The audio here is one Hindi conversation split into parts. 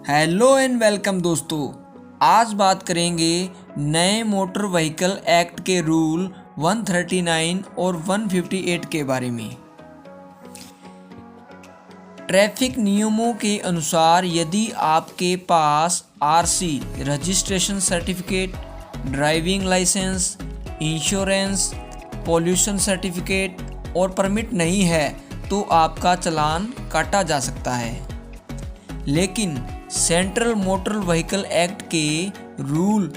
हेलो एंड वेलकम दोस्तों। आज बात करेंगे नए मोटर व्हीकल एक्ट के रूल 139 और 158 के बारे में। ट्रैफिक नियमों के अनुसार यदि आपके पास RC registration certificate, driving licence, insurance, pollution certificate और परमिट नहीं है तो आपका चालान काटा जा सकता है। लेकिन सेंट्रल मोटर व्हीकल एक्ट के रूल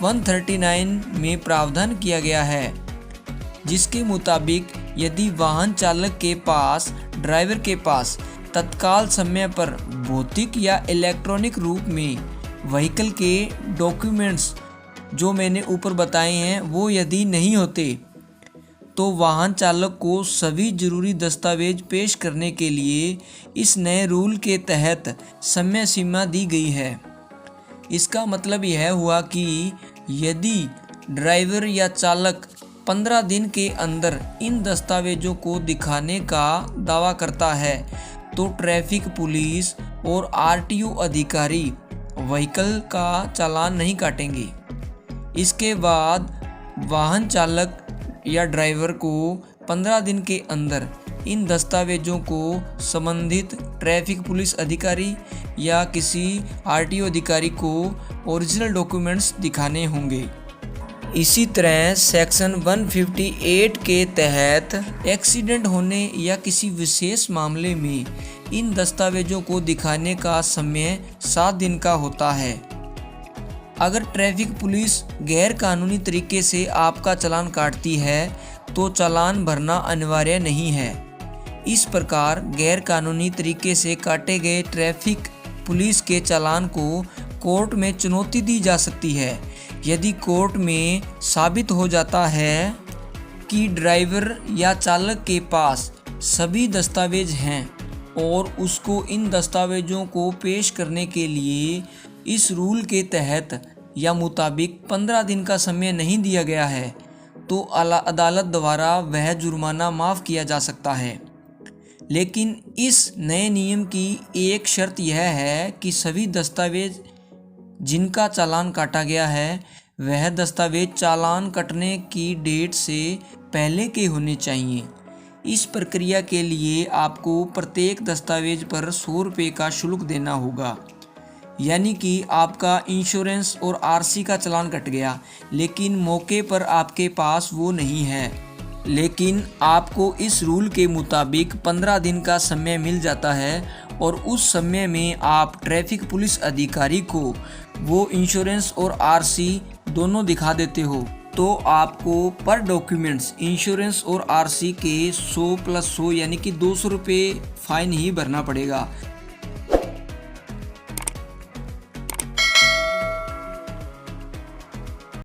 139 में प्रावधान किया गया है, जिसके मुताबिक यदि वाहन चालक के पास ड्राइवर के पास तत्काल समय पर भौतिक या इलेक्ट्रॉनिक रूप में व्हीकल के डॉक्यूमेंट्स जो मैंने ऊपर बताए हैं वो यदि नहीं होते तो वाहन चालक को सभी जरूरी दस्तावेज पेश करने के लिए इस नए रूल के तहत समय सीमा दी गई है। इसका मतलब यह हुआ कि यदि ड्राइवर या चालक 15 दिन के अंदर इन दस्तावेजों को दिखाने का दावा करता है तो ट्रैफिक पुलिस और आरटीओ अधिकारी व्हीकल का चालान नहीं काटेंगे। इसके बाद वाहन चालक या ड्राइवर को 15 दिन के अंदर इन दस्तावेजों को संबंधित ट्रैफिक पुलिस अधिकारी या किसी आरटीओ अधिकारी को ओरिजिनल डॉक्यूमेंट्स दिखाने होंगे। इसी तरह सेक्शन 158 के तहत एक्सीडेंट होने या किसी विशेष मामले में इन दस्तावेजों को दिखाने का समय 7 दिन का होता है। अगर ट्रैफिक पुलिस गैर कानूनी तरीके से आपका चालान काटती है तो चालान भरना अनिवार्य नहीं है। इस प्रकार गैर कानूनी तरीके से काटे गए ट्रैफिक पुलिस के चालान को कोर्ट में चुनौती दी जा सकती है। यदि कोर्ट में साबित हो जाता है कि ड्राइवर या चालक के पास सभी दस्तावेज हैं और उसको इन दस्तावेजों को पेश करने के लिए इस रूल के तहत या मुताबिक 15 दिन का समय नहीं दिया गया है तो अदालत द्वारा वह जुर्माना माफ़ किया जा सकता है। लेकिन इस नए नियम की एक शर्त यह है कि सभी दस्तावेज जिनका चालान काटा गया है वह दस्तावेज चालान कटने की डेट से पहले के होने चाहिए। इस प्रक्रिया के लिए आपको प्रत्येक दस्तावेज पर 100 रुपये का शुल्क देना होगा। यानी कि आपका इंश्योरेंस और आरसी का चालान कट गया लेकिन मौके पर आपके पास वो नहीं है, लेकिन आपको इस रूल के मुताबिक 15 दिन का समय मिल जाता है और उस समय में आप ट्रैफिक पुलिस अधिकारी को वो इंश्योरेंस और आरसी दोनों दिखा देते हो तो आपको पर डॉक्यूमेंट्स इंश्योरेंस और आरसी के 100 + 100 यानी कि 200 रुपये फ़ाइन ही भरना पड़ेगा।